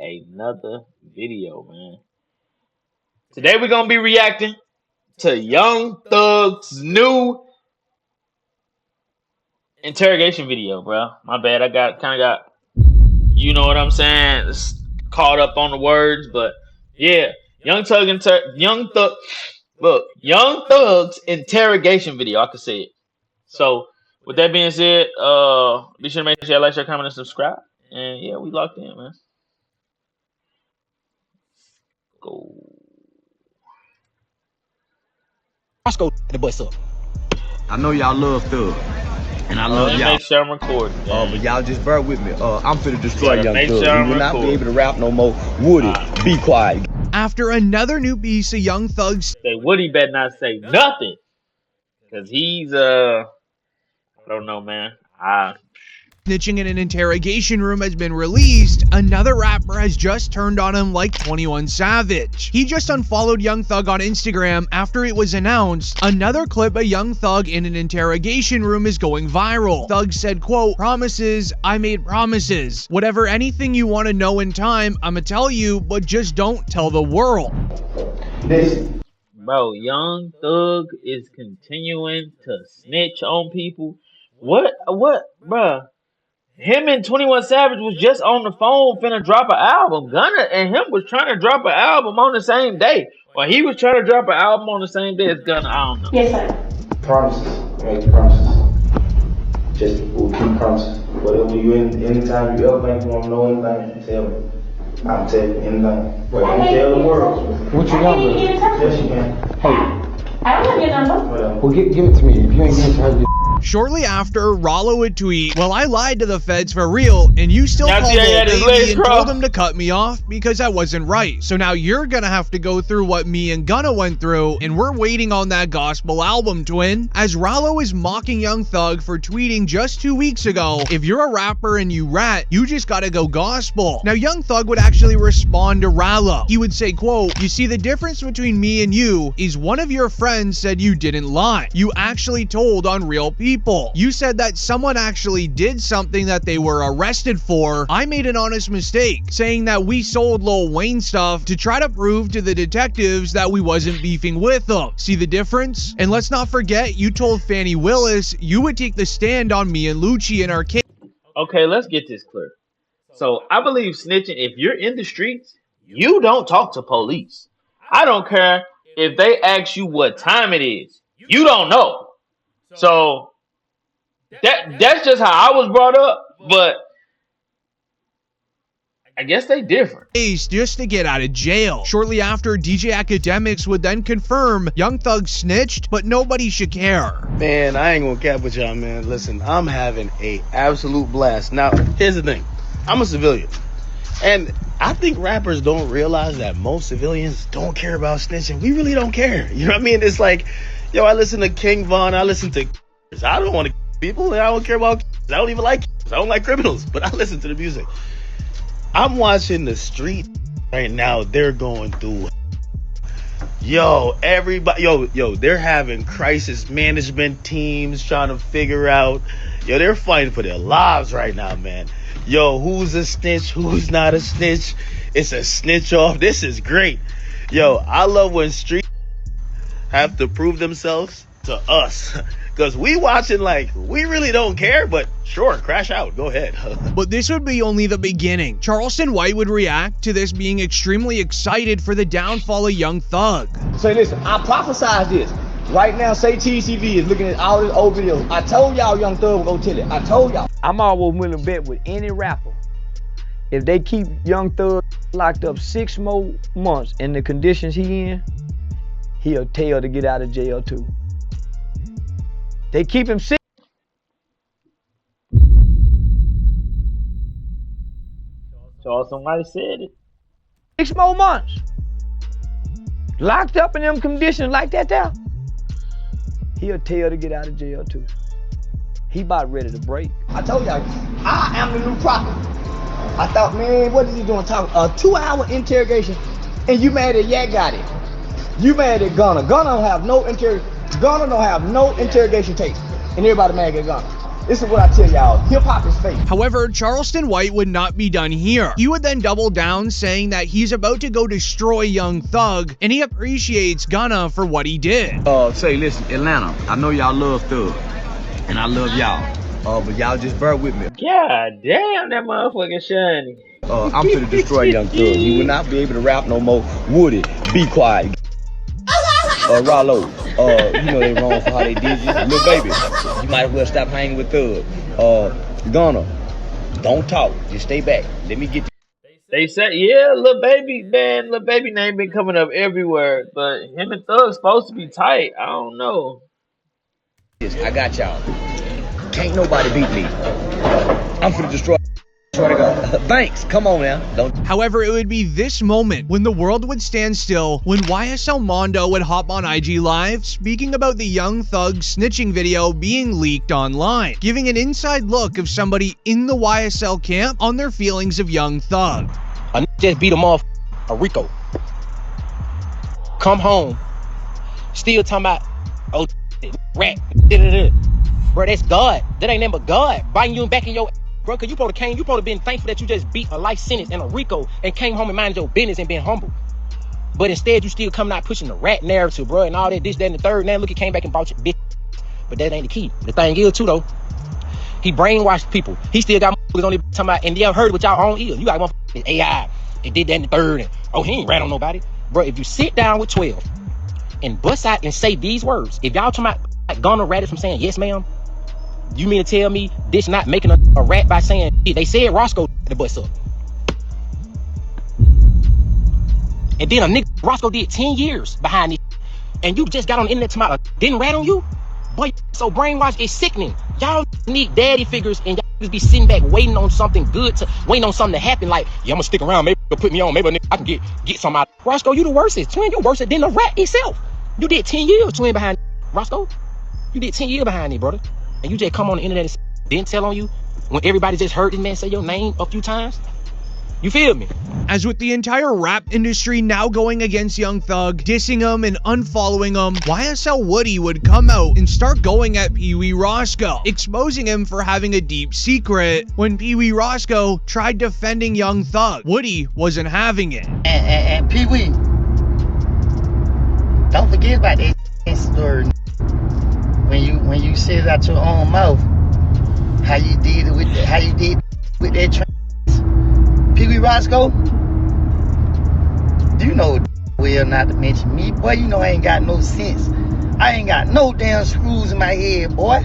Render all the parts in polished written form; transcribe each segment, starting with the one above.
another video, man. Today we're gonna be reacting to Young Thug's new interrogation video, bro. My bad, I got you know what I'm saying, caught up on the words, but yeah, Young Thug's interrogation video. I could say it. So with that being said, be sure to make sure you like, share, comment, and subscribe. And yeah, we locked in, man. Go. Roscoe the bus up. I know y'all love Thug, and I love y'all. Make sure I'm recording. But y'all just bear with me. I'm finna destroy Young Thug. Sure He will not be able to rap no more. Woody, be quiet. After another new piece of Young Thug's say Woody better not say nothing, cause he's I don't know, man. snitching in an interrogation room has been released, another rapper has just turned on him like 21 Savage. He just unfollowed Young Thug on Instagram after it was announced another clip of Young Thug in an interrogation room is going viral. Thug said, quote, "Promises, I made promises. Whatever anything you want to know in time, I'ma tell you, but just don't tell the world." Bro, Young Thug is continuing to snitch on people. What, bruh? Him and 21 Savage was just on the phone finna drop an album. Gunna and him was trying to drop an album on the same day. Or he was trying to drop an album on the same day as Gunna. I don't know. Yes, sir. Promises. Make promises. Just we'll keep promises. Whatever you anytime you ever make want to know anything, tell me. I'll tell you anything. But don't tell the world. What's your number? Yes, you can. Hey. I don't have your number. Whatever. Well, give it to me. If you ain't give it to her, Shortly after, Rollo would tweet, "Well, I lied to the feds for real, and you still Now, called see, I old had his baby legs and told crossed. them to cut me off because I wasn't right. So now you're gonna have to go through what me and Gunna went through, and we're waiting on that gospel album, twin." As Rollo is mocking Young Thug for tweeting just 2 weeks ago, "If you're a rapper and you rat, you just gotta go gospel." Now, Young Thug would actually respond to Rollo. He would say, quote, "You see, the difference between me and you is one of your friends said you didn't lie. You actually told on real people. You said that someone actually did something that they were arrested for. I made an honest mistake, saying that we sold Lil Wayne stuff to try to prove to the detectives that we wasn't beefing with them. See the difference? And let's not forget, you told Fannie Willis you would take the stand on me and Lucci in our case." Okay, let's get this clear. So I believe snitching, if you're in the streets, you don't talk to police. I don't care if they ask you what time it is. You don't know. So that's just how I was brought up, but I guess they different. Just to get out of jail. Shortly after, DJ Academics would then confirm Young Thug snitched, but nobody should care. Man, I ain't gonna cap with y'all, man. Listen, I'm having a absolute blast. Now, here's the thing. I'm a civilian. And I think rappers don't realize that most civilians don't care about snitching. We really don't care. You know what I mean? It's like, yo, I listen to King Von. I listen to... I don't want to people. I don't care about... I don't even like... I don't like criminals. But I listen to the music. I'm watching the street right now. They're going through... Yo, everybody... Yo, they're having crisis management teams trying to figure out... Yo, they're fighting for their lives right now, man. Yo, who's a snitch? Who's not a snitch? It's a snitch off. This is great. Yo, I love when street have to prove themselves to us. Because we watching like, we really don't care, but sure, crash out. Go ahead. But this would be only the beginning. Charleston White would react to this being extremely excited for the downfall of Young Thug. Say, listen, I prophesied this. Right now, say TCV is looking at all these old videos. I told y'all Young Thug would go tell it. I told y'all. I'm always willing to bet with any rapper. If they keep Young Thug locked up 6 more months in the conditions he in, he'll tell to get out of jail too. They keep him sick. So somebody said it. 6 more months. Locked up in them conditions like that there. He'll tell to get out of jail too. He about ready to break. I told y'all, I am the new prophet. I thought, man, what is he doing talking? A 2-hour interrogation, and you mad at Yak got it. You mad at Gunna. Gunna don't have no interrogation tape, and everybody mad at Gunna. This is what I tell y'all. Hip-hop is fake. However, Charleston White would not be done here. He would then double down, saying that he's about to go destroy Young Thug, and he appreciates Gunna for what he did. Say, listen, Atlanta, I know y'all love Thug, and I love y'all. But y'all just bear with me. God damn, that motherfucking shiny. I'm finna destroy Young Thug. He will not be able to rap no more. Woody, be quiet. Rollo, you know they wrong for how they did you. Little baby, you might as well stop hanging with Thug. Gunna, don't talk. Just stay back. Let me get They said, yeah, Lil Baby, man, Lil Baby name been coming up everywhere, but him and Thug supposed to be tight. I don't know. this. I got y'all. Can't nobody beat me. I'm finna destroy. Swear to God. Thanks. Come on now. Don't. However, it would be this moment when the world would stand still, when YSL Mondo would hop on IG Live, speaking about the Young Thug snitching video being leaked online, giving an inside look of somebody in the YSL camp on their feelings of Young Thug. I just beat him off a Rico. Come home, still talking about, oh, rat, bro, that's God. That ain't nothing but God biting you back in your, bro, cause you probably been thankful that you just beat a life sentence and a Rico and came home and minded your business and been humble. But instead, you still coming out pushing the rat narrative, bro, and all that, this, that, and the third. Now look, he came back and bought your bitch. But that ain't the key. The thing is, too, though, he brainwashed people. He still got motherfuckers on there talking about, and y'all heard it with y'all own ears. You got motherfuckers AI and did that and the third, and oh, he ain't rat on nobody. Bro, if you sit down with 12 and bust out and say these words, if y'all talking about like, Gunna ratted from saying yes, ma'am, you mean to tell me this not making a rat by saying they said Roscoe the bust up? And then a nigga Roscoe did 10 years behind this, and you just got on the internet talking about didn't rat on you? Boy, so brainwashed, it's sickening. Y'all need daddy figures, and y'all just be sitting back waiting on something good, waiting on something to happen. Like, yeah, I'm gonna stick around. Maybe they'll put me on. Maybe a nigga, I can get some out. Roscoe, you the worstest. Twin, you worse than the rat itself. You did 10 years, twin, behind Roscoe. You did 10 years behind me, brother. And you just come on the internet and didn't tell on you when everybody just heard this man say your name a few times. You feel me? As with the entire rap industry now going against Young Thug, dissing him and unfollowing him, YSL Woody would come out and start going at Pee Wee Roscoe, exposing him for having a deep secret. When Pee Wee Roscoe tried defending Young Thug, Woody wasn't having it. And Pee Wee, don't forget about that story when you said it out your own mouth how you did with that trans. Pee Wee Roscoe, you know well not to mention me, boy. You know I ain't got no sense. I ain't got no damn screws in my head, boy.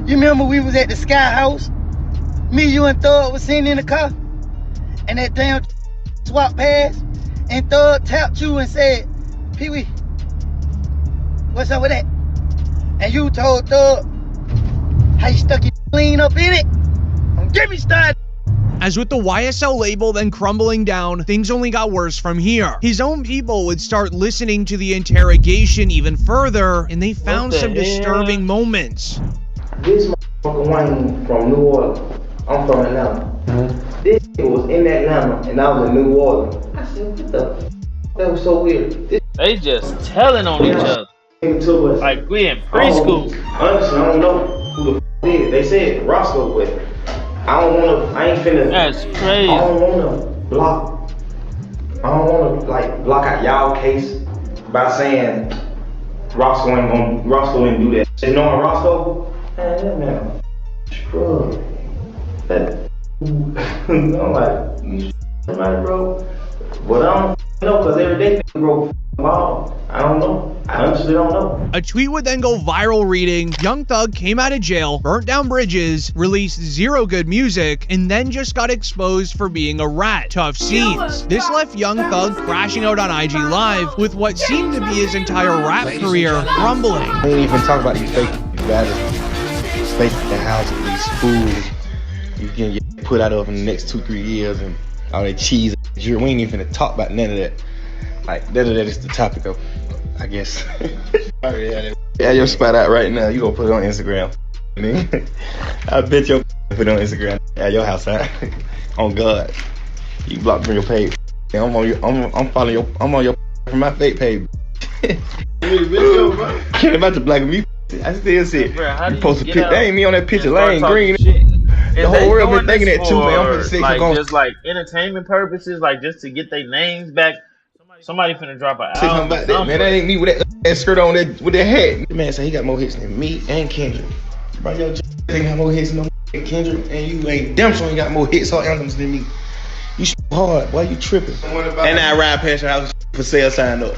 You remember we was at the Sky House? Me, you, and Thug was sitting in the car, and that damn swap past, and Thug tapped you and said, Pee Wee, what's up with that? And you told Thug how you stuck your lean up in it. Don't get me started. As with the YSL label then crumbling down, things only got worse from here. His own people would start listening to the interrogation even further, and they found some disturbing moments. This motherfucker Wayne from New Orleans. I'm from Atlanta. This nigga was in Atlanta and I was in New Orleans. I said, what the f? That was so weird. They just telling on each other. Like we in preschool. Honestly, I don't know who the f did it. They said Roscoe, but I ain't finna. That's crazy. I don't wanna block out y'all case by saying Roscoe didn't do that. You know Roscoe? Man, scrub. I'm like, you somebody, bro. But I don't know, cause every day nigga broke ball. I don't know. I honestly don't know. A tweet would then go viral reading, Young Thug came out of jail, burnt down bridges, released zero good music, and then just got exposed for being a rat. Tough scenes. This left Young Thug crashing out on IG Live with what seemed to be his entire rap career crumbling. I ain't even talk about these fake battles, fake the house with these fools. You can get put out of in the next 2-3 years and all that cheese. We ain't even finna talk about none of that. Like, none of that is the topic of, I guess. Yeah, your spot out right now. You gonna put it on Instagram. I bet you put it on Instagram. Yeah, your house out. On God. You blocked from your page. I'm on your from my fake page. Can't about to black me I still see it. Bro, how You do you post a get picture. out That ain't me on that and picture. start Lane talking green. shit? The Is whole they world been doing thinking this that too, man. I'm finna for say some like gon' just like entertainment purposes, like just to get their names back? Somebody finna drop an say something album or about that, something, man. That but ain't me with that skirt on that with that hat. The man say he got more hits than me and Kendrick. Bro, yo, ain't got more hits than Kendrick, and you ain't damn sure ain't got more hits or anthems than me. You hard, why you tripping? And I ride past your house for sale sign up.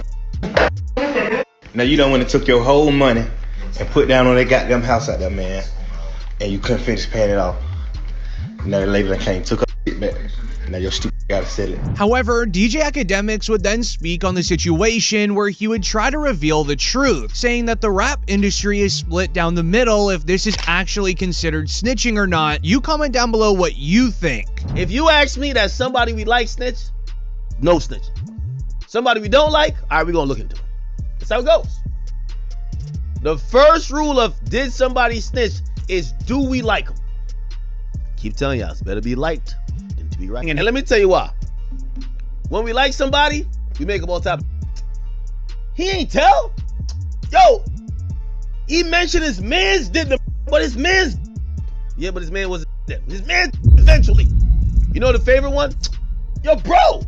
Now you don't want to took your whole money and put down on that goddamn house out there, man, and you couldn't finish paying it off. Now the label came took her shit back. Now your stupid gotta sell it. However, DJ Academics would then speak on the situation where he would try to reveal the truth, saying that the rap industry is split down the middle if this is actually considered snitching or not. You comment down below what you think. If you ask me that somebody we like snitch, no snitching. Somebody we don't like, all right, we're gonna look into it. That's how it goes. The first rule of did somebody snitch is do we like them? Keep telling y'all, it's better be liked than to be right. And let me tell you why. When we like somebody, we make them all top. He ain't tell. Yo, he mentioned his man's did the, but his man's, yeah, but his man wasn't there. His man eventually. You know the favorite one? Yo, bro.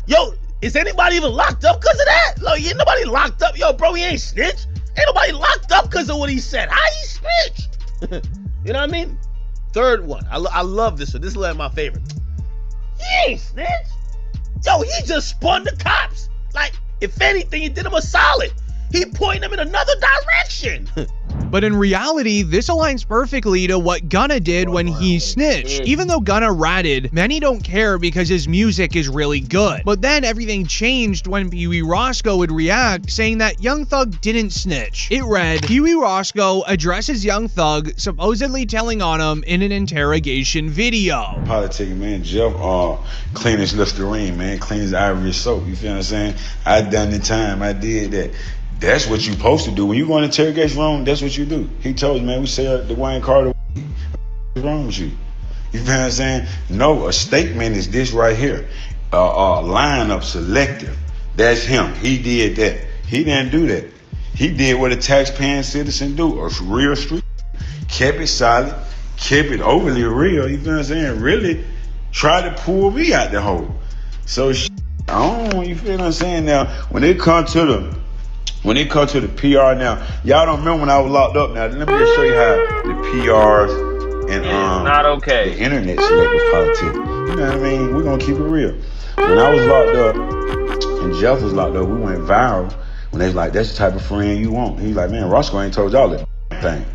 Yo, is anybody even locked up because of that? Like, ain't nobody locked up. Yo, bro, he ain't snitch. Ain't nobody locked up because of what he said. How he snitch? You know what I mean? Third one. I love this one. This is like my favorite. He ain't snitch. Yo, he just spun the cops. Like, if anything, he did him a solid. He pointed them in another direction. But in reality, this aligns perfectly to what Gunna did when he snitched. Even though Gunna ratted, many don't care because his music is really good. But then everything changed when Pee Wee Roscoe would react, saying that Young Thug didn't snitch. It read, Pee Wee Roscoe addresses Young Thug, supposedly telling on him in an interrogation video. Politic, man. Jeff clean his Listerine, man. Clean his ivory soap. You feel what I'm saying? I done the time. I did that. That's what you supposed to do. When you go in interrogation room, that's what you do. He told me, man, we said the Wayne Carter. What's wrong with you? You feel what I'm saying? No, a statement is this right here. Lineup selective. That's him. He did that. He didn't do that. He did what a taxpaying citizen do. A real street. Kept it solid. Kept it overly real. You feel what I'm saying? Really tried to pull me out the hole. So, I don't, you feel what I'm saying? Now, when it comes to the PR now, y'all don't remember when I was locked up. Now, let me just show you how the PRs and it is not okay. the internet selective politics. You know what I mean? We're gonna keep it real. When I was locked up and Jeff was locked up, we went viral when they was like, "That's the type of friend you want." He's like, "Man, Roscoe ain't told y'all that thing."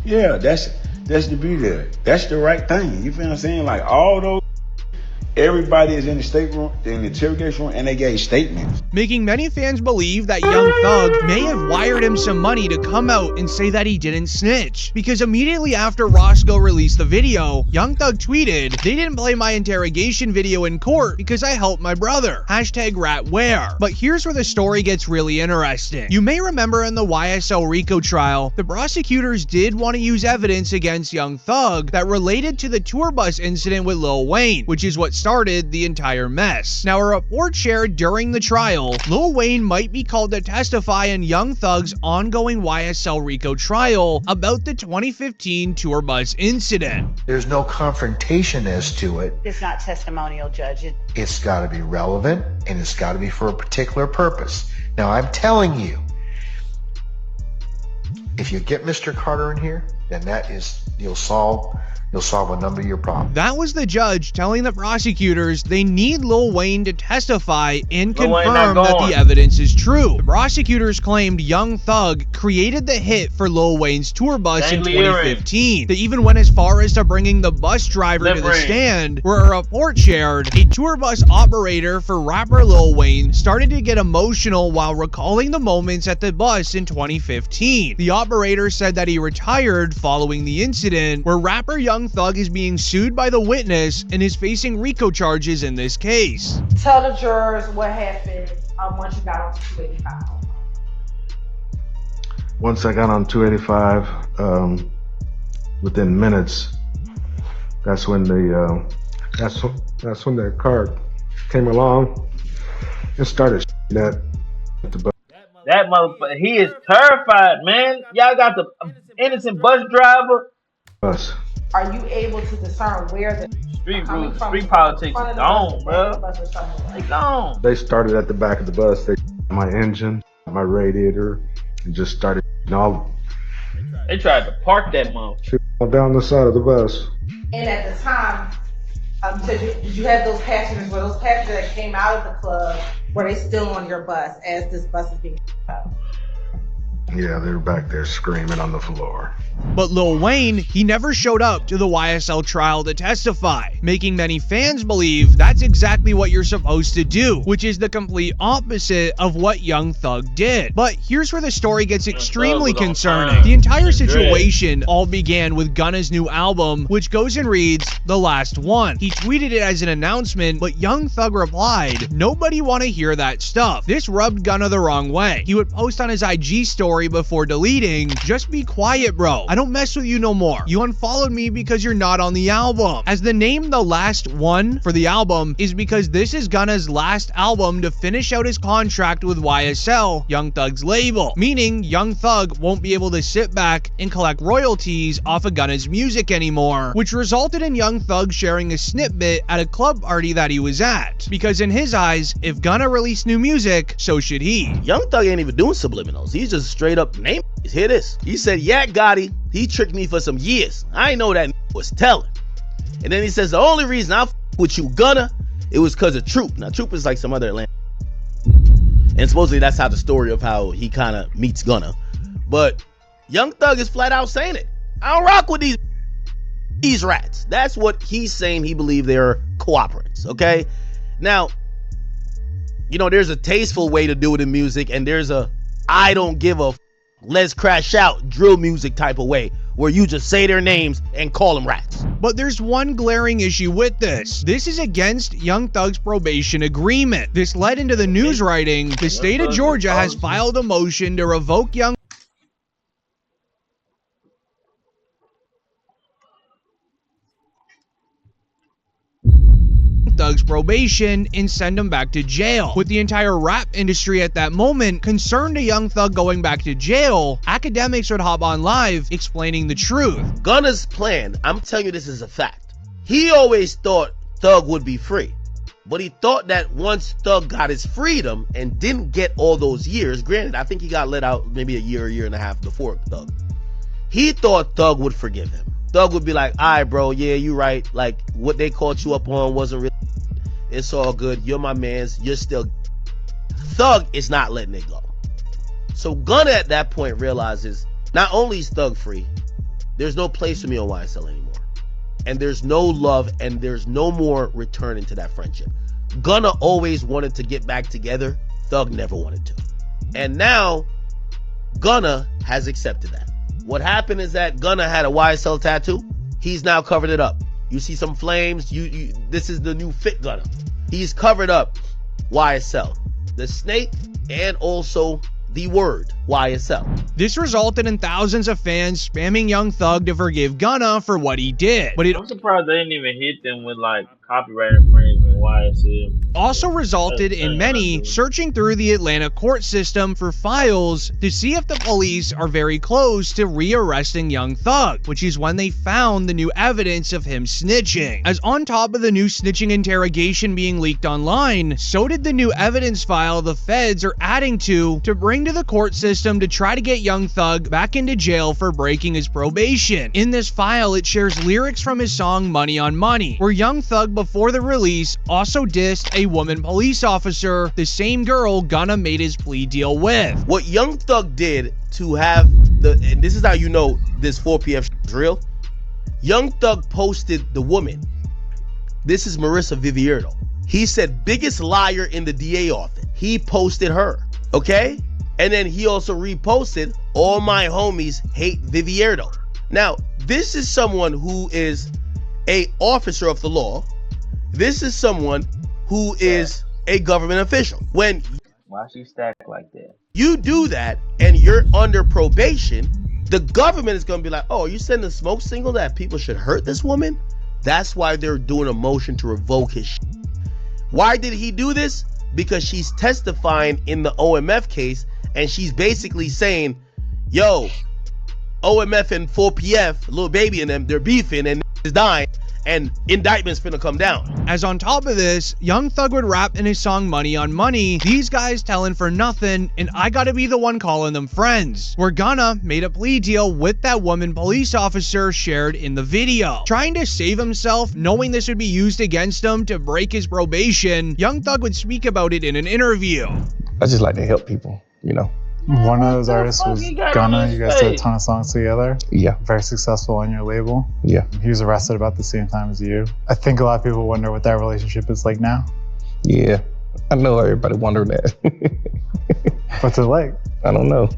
Yeah, that's the beauty there. That's the right thing. You feel what I'm saying? Like all those. Everybody is in the state room, in the interrogation room, and they gave statements. Making many fans believe that Young Thug may have wired him some money to come out and say that he didn't snitch. Because immediately after Roscoe released the video, Young Thug tweeted, "They didn't play my interrogation video in court because I helped my brother. #ratware." But here's where the story gets really interesting. You may remember in the YSL Rico trial, the prosecutors did want to use evidence against Young Thug that related to the tour bus incident with Lil Wayne, which is what started the entire mess. Now, a report shared during the trial, Lil Wayne might be called to testify in Young Thug's ongoing YSL Rico trial about the 2015 tour bus incident. There's no confrontation as to it. It's not testimonial, Judge. It's got to be relevant and it's got to be for a particular purpose. Now, I'm telling you, if you get Mr. Carter in here, then that is, you'll solve a number of your problems. That was the judge telling the prosecutors they need Lil Wayne to testify and Lil Wayne confirm not that going. the evidence is true. The prosecutors claimed Young Thug created the hit for Lil Wayne's tour bus in Dangly 2015. They even went as far as to bringing the bus driver to the Lip ring. stand, where a report shared a tour bus operator for rapper Lil Wayne started to get emotional while recalling the moments at the bus in 2015. The operator said that he retired following the incident, where rapper Young Thug is being sued by the witness and is facing RICO charges in this case. Tell the jurors what happened once you got on 285. Once I got on 285, within minutes, that's when the car came along and started at the bus. That motherfucker, he is terrified, man. Y'all got the innocent bus driver. Us. Are you able to discern where the are Street coming rules, from? street Is it from the politics is front of the bus, the gone, back of the bro. bus, or somewhere? They gone. They started at the back of the bus. They my engine, my radiator, and just started all They tried to park that motherfucker. shit all down the side of the bus. And at the time, did you have those passengers? Were those passengers that came out of the club, were they still on your bus as this bus is being up? Yeah, they were back there screaming on the floor. But Lil Wayne, he never showed up to the YSL trial to testify, making many fans believe that's exactly what you're supposed to do, which is the complete opposite of what Young Thug did. But here's where the story gets extremely was on concerning. time. The entire And dread. situation all began with Gunna's new album, which goes and reads, "The Last One." He tweeted it as an announcement, but Young Thug replied, "Nobody wanna hear that stuff." This rubbed Gunna the wrong way. He would post on his IG story before deleting, "Just be quiet, bro. I don't mess with you no more. You unfollowed me because you're not on the album." As the name The Last One for the album is because this is Gunna's last album to finish out his contract with YSL, Young Thug's label, meaning Young Thug won't be able to sit back and collect royalties off of Gunna's music anymore, which resulted in Young Thug sharing a snippet at a club party that he was at. Because in his eyes, if Gunna released new music, so should he. Young Thug ain't even doing subliminals. He's just straight up name. Hear this. He said, "Yeah, Gotti, he tricked me for some years. I ain't know that was telling." And then he says, "The only reason I with you, Gunna, it was because of Troop." Now, Troop is like some other Atlanta. And supposedly that's how the story of how he kind of meets Gunna. But Young Thug is flat out saying it. I don't rock with these rats. That's what he's saying. He believe they're cooperants, okay? Now, you know, there's a tasteful way to do it in music, and there's a I don't give a let's crash out drill music type of way where you just say their names and call them rats. But there's one glaring issue with this. This is against Young Thug's probation agreement. This led into the news writing, the state of Georgia has filed a motion to revoke Young Thug's probation and send him back to jail. With the entire rap industry at that moment concerned a Young Thug going back to jail, academics would hop on live explaining the truth. Gunna's plan, I'm telling you this is a fact. He always thought Thug would be free. But he thought that once Thug got his freedom and didn't get all those years, granted, I think he got let out maybe a year and a half before Thug. He thought Thug would forgive him. Thug would be like, all right, bro, yeah, you right. Like, what they caught you up on wasn't really, it's all good. You're my mans. You're still. Thug is not letting it go. So Gunna at that point realizes, not only is Thug free, there's no place for me on YSL anymore. And there's no love and there's no more returning to that friendship. Gunna always wanted to get back together. Thug never wanted to. And now, Gunna has accepted that. What happened is that Gunna had a YSL tattoo. He's now covered it up. You see some flames. This is the new fit Gunna. He's covered up YSL, the snake, and also the word YSL. This resulted in thousands of fans spamming Young Thug to forgive Gunna for what he did. But it I'm surprised they didn't even hit them with like copyright infringement, YSL. also resulted in many searching through the Atlanta court system for files to see if the police are very close to rearresting Young Thug, which is when they found the new evidence of him snitching. As on top of the new snitching interrogation being leaked online, so did the new evidence file the feds are adding to bring to the court system to try to get Young Thug back into jail for breaking his probation. In this file, it shares lyrics from his song Money on Money, where Young Thug before the release also dissed a woman police officer, the same girl Gunna made his plea deal with. What Young Thug did to have and this is how you know this 4 p.m. is real. Young Thug posted the woman. This is Marissa Vivierdo. He said biggest liar in the DA office. He posted her, okay? And then he also reposted, all my homies hate Vivierdo. Now, this is someone who is a officer of the law. This is someone who is a government official. When Why she stack like that? you do that and you're under probation, the government is going to be like, oh, you sending a smoke signal that people should hurt this woman? That's why they're doing a motion to revoke his shit. Why did he do this? Because she's testifying in the OMF case and she's basically saying, yo, OMF and 4PF, Lil Baby and them, they're beefing and is dying, and indictment's finna come down. As on top of this, Young Thug would rap in his song Money on Money, these guys telling for nothing, and I gotta be the one calling them friends, where Gunna made a plea deal with that woman police officer shared in the video. Trying to save himself, knowing this would be used against him to break his probation, Young Thug would speak about it in an interview. I just like to help people, you know. One of those artists fuck was he got on Gunna. his You guys did a face? ton of songs together. Yeah. Very successful on your label. Yeah. He was arrested about the same time as you. I think a lot of people wonder what that relationship is like now. Yeah. I know everybody wonder that. What's it like? I don't know.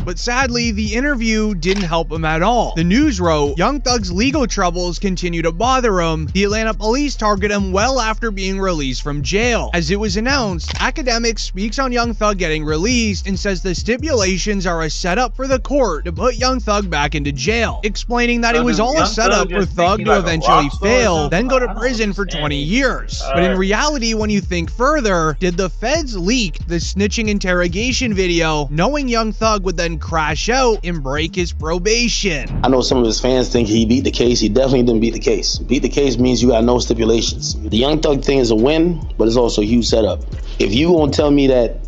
But sadly, the interview didn't help him at all. The news wrote, Young Thug's legal troubles continue to bother him. The Atlanta police target him well after being released from jail. As it was announced, Academics speaks on Young Thug getting released and says the stipulations are a setup for the court to put Young Thug back into jail, explaining that it was all a setup for Thug to eventually fail, then go to prison for 20 years. But in reality, when you think further, did the feds leak the snitching interrogation video, knowing Young Thug would then crash out and break his probation? I know some of his fans think he beat the case. He definitely didn't beat the case. Beat the case means you got no stipulations. The Young Thug thing is a win, but it's also a huge setup. If you gonna tell me that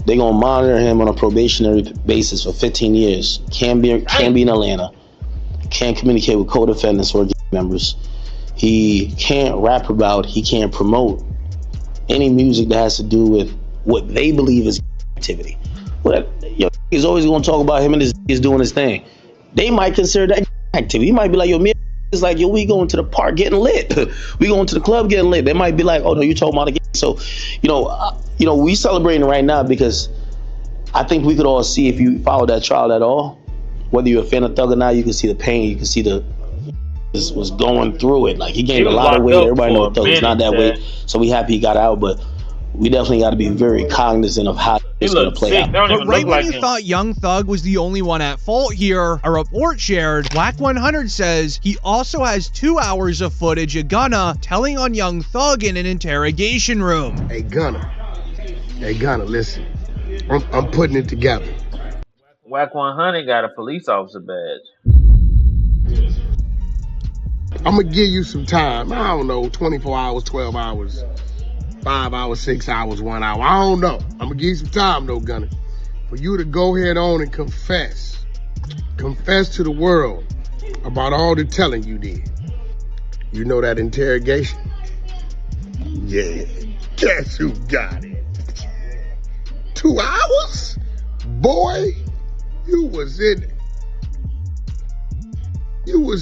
they're gonna monitor him on a probationary basis for 15 years, can't be in Atlanta, can't communicate with co-defendants or members, he can't rap about, he can't promote any music that has to do with what they believe is activity. Well, he's always gonna talk about him and his doing his thing. They might consider that activity. He might be like, yo, me is like, yo, we going to the park getting lit. We going to the club getting lit. They might be like, oh no, you talking about the game. So, we celebrating right now because I think we could all see, if you follow that trial at all, whether you're a fan of Thug or not, you can see the pain, you can see was going through it. Like, he gained a lot of weight. Everybody knows Thug is not that way. So we happy he got out, but we definitely got to be very cognizant of how it's going to play out. But right when you thought Young Thug was the only one at fault here, a report shared, Whack 100 says he also has 2 hours of footage of Gunna telling on Young Thug in an interrogation room. Hey Gunna, listen, I'm putting it together. Whack 100 got a police officer badge. I'm gonna give you some time. I don't know, 24 hours, 12 hours, 5 hours, 6 hours, 1 hour. I don't know. I'm gonna give you some time though, Gunna, for you to go ahead on and confess to the world about all the telling you did. You know that interrogation? Yeah, guess who got it? 2 hours? Boy, you was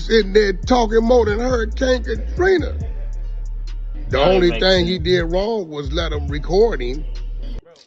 in there talking more than Hurricane Katrina. The only thing he did wrong was let him record him.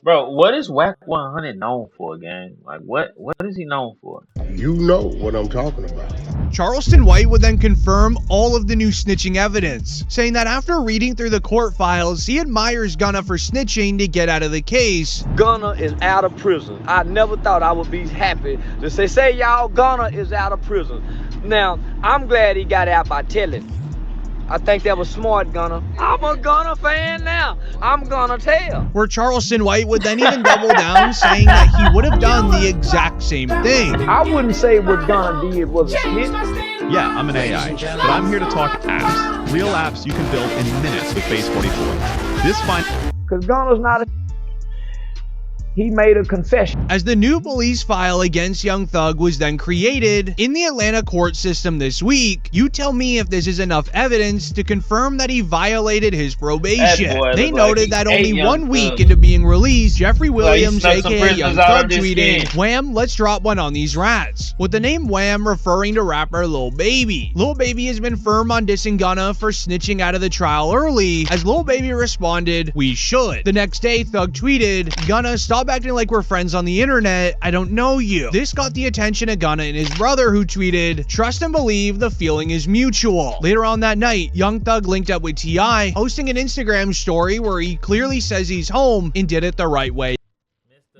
Bro, what is Whack 100 known for, gang? Like, what is he known for? You know what I'm talking about. Charleston White would then confirm all of the new snitching evidence, saying that after reading through the court files, he admires Gunna for snitching to get out of the case. Gunna is out of prison. I never thought I would be happy to say y'all, Gunna is out of prison. Now, I'm glad he got out by telling. I think that was smart, Gunna. I'm a Gunna fan now. I'm gonna tell. Where Charleston White would then even double down, saying that he would have done the exact same thing. I wouldn't say what Gunna did was a snitch. Yeah, I'm an AI, but I'm here to talk apps. Real apps you can build in minutes with Base 44. Because Gunna's not a... He made a confession. As the new police file against Young Thug was then created in the Atlanta court system this week, you tell me if this is enough evidence to confirm that he violated his probation. They noted that only 1 week into being released, Jeffrey Williams, aka Young Thug, tweeted, "Wham, let's drop one on these rats," with the name Wham referring to rapper Lil Baby. Lil Baby has been firm on dissing Gunna for snitching out of the trial early, as Lil Baby responded, "We should." The next day, Thug tweeted, "Gunna, stop acting like we're friends on the internet. I don't know you." This got the attention of Gunna and his brother, who tweeted, "Trust and believe the feeling is mutual." Later on that night, Young Thug linked up with T.I., posting an Instagram story where he clearly says he's home and did it the right way.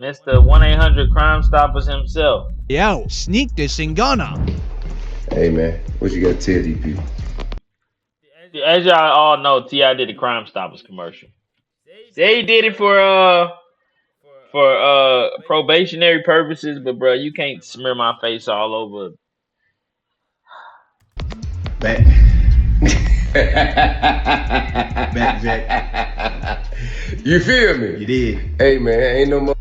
Mr. 1-800 Crime Stoppers himself. Yeah, sneak dissing Gunna. Hey man, what you got to tell these people? As y'all all know, T.I. did the Crime Stoppers commercial. Say he did it for for probationary purposes, but bro, you can't smear my face all over. Back. Back, Jack. You feel me? You did. Hey man, ain't no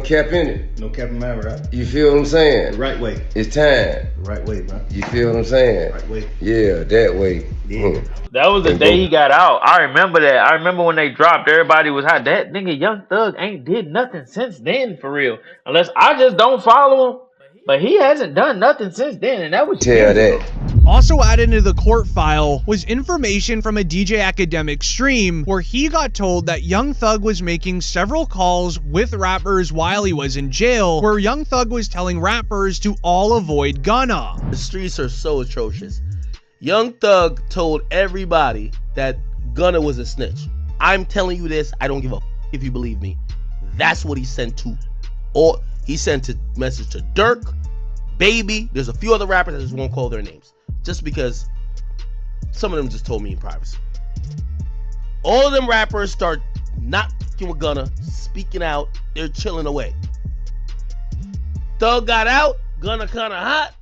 cap in it. No cap in my right. You feel what I'm saying? The right way. It's time. The right way, bro. You feel what I'm saying? Right way. Yeah, that way. Yeah. That was the And day go. he got out. I remember that. I remember when they dropped, everybody was hot. That nigga Young Thug ain't did nothing since then for real. Unless I just don't follow him. But he hasn't done nothing since then, and that was Tell years that. ago. Also added into the court file was information from a DJ Academic stream where he got told that Young Thug was making several calls with rappers while he was in jail, where Young Thug was telling rappers to all avoid Gunna. The streets are so atrocious. Young Thug told everybody that Gunna was a snitch. I'm telling you this, I don't give a if you believe me. That's what he sent to. Or he sent a message to Dirk, Baby. There's a few other rappers, I just won't call their names. Just because some of them just told me in privacy. All of them rappers start not fucking with Gunna, speaking out, they're chilling away. Thug got out, Gunna kinda hot.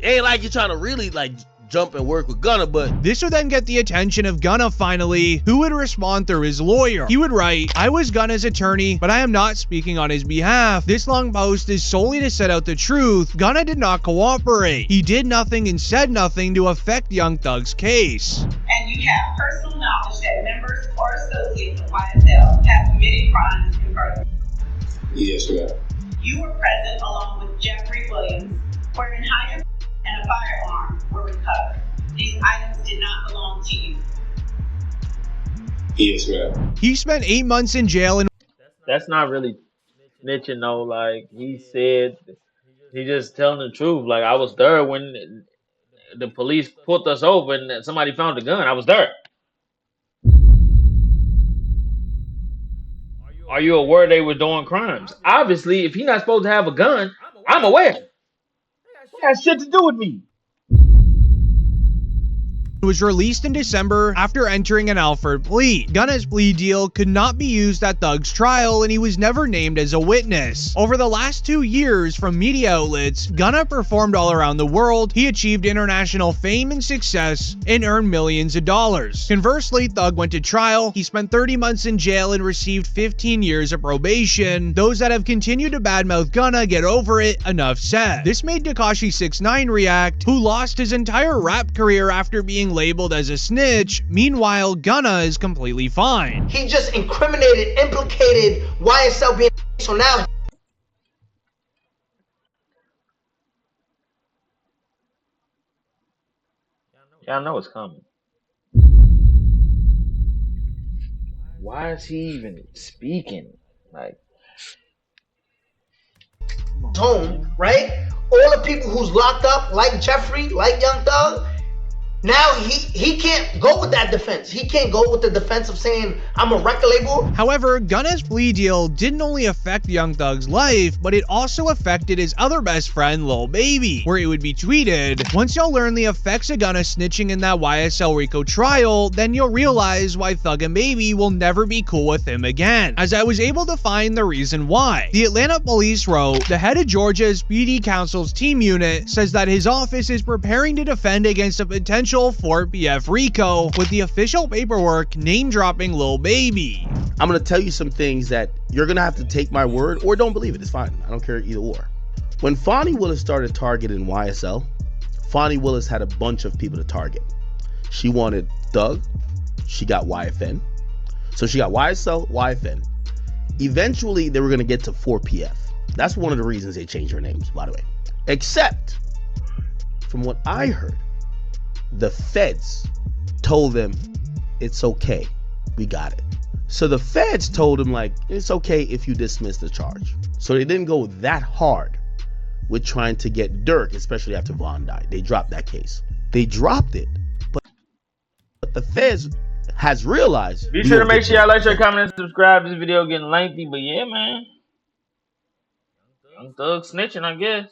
Ain't like you're trying to really like jump and work with Gunna, but this would then get the attention of Gunna finally, who would respond through his lawyer. He would write, "I was Gunna's attorney, but I am not speaking on his behalf. This long post is solely to set out the truth. Gunna did not cooperate. He did nothing and said nothing to affect Young Thug's case." And you have personal knowledge that members or associates of YSL have committed crimes in furtherance. Yes, ma'am. You were present along with Jeffrey Williams, wherein hydrocodone and a firearm were recovered. These items did not belong to you. Yes, ma'am. He spent 8 months in jail and That's not really snitching though. Like he said, he just telling the truth. Like I was there when the police pulled us over and somebody found a gun. I was there. Are you aware they were doing crimes? Obviously, if he's not supposed to have a gun, I'm aware. It has shit to do with me. was released in December after entering an Alford plea. Gunna's plea deal could not be used at Thug's trial, and he was never named as a witness. Over the last 2 years, from media outlets, Gunna performed all around the world. He achieved international fame and success and earned millions of dollars. Conversely, Thug went to trial. He spent 30 months in jail and received 15 years of probation. Those that have continued to badmouth Gunna get over it, enough said. This made Tekashi 6ix9ine react, who lost his entire rap career after being labeled as a snitch. Meanwhile, Gunna is completely fine. He just implicated YSL being so now. Yeah, I know it's coming. Why is he even speaking? Like, home, right? All the people who's locked up, like Jeffrey, like Young Thug, now he can't go with that defense. He can't go with the defense of saying, I'm a record label. However, Gunna's plea deal didn't only affect Young Thug's life, but it also affected his other best friend, Lil Baby, where it would be tweeted, "Once y'all learn the effects of Gunna snitching in that YSL Rico trial, then you'll realize why Thug and Baby will never be cool with him again." As I was able to find the reason why. The Atlanta police wrote, the head of Georgia's PD Council's team unit says that his office is preparing to defend against a potential 4PF Rico, with the official paperwork name-dropping Lil Baby. I'm gonna tell you some things that you're gonna have to take my word or don't believe it. It's fine. I don't care either or. When Fonnie Willis started targeting YSL, Fonnie Willis had a bunch of people to target. She wanted Thug. She got YFN. So she got YSL, YFN. Eventually, they were gonna get to 4PF. That's one of the reasons they changed their names, by the way. Except, from what I heard, the feds told them it's okay, we got it. So the feds told him, like, it's okay if you dismiss the charge. So they didn't go that hard with trying to get Dirk, especially after Vaughn died. They dropped that case. They dropped it, but the feds has realized. be sure to make sure y'all like, share, comment, and subscribe. This video getting lengthy, but yeah, man. Young Thug snitching, I guess.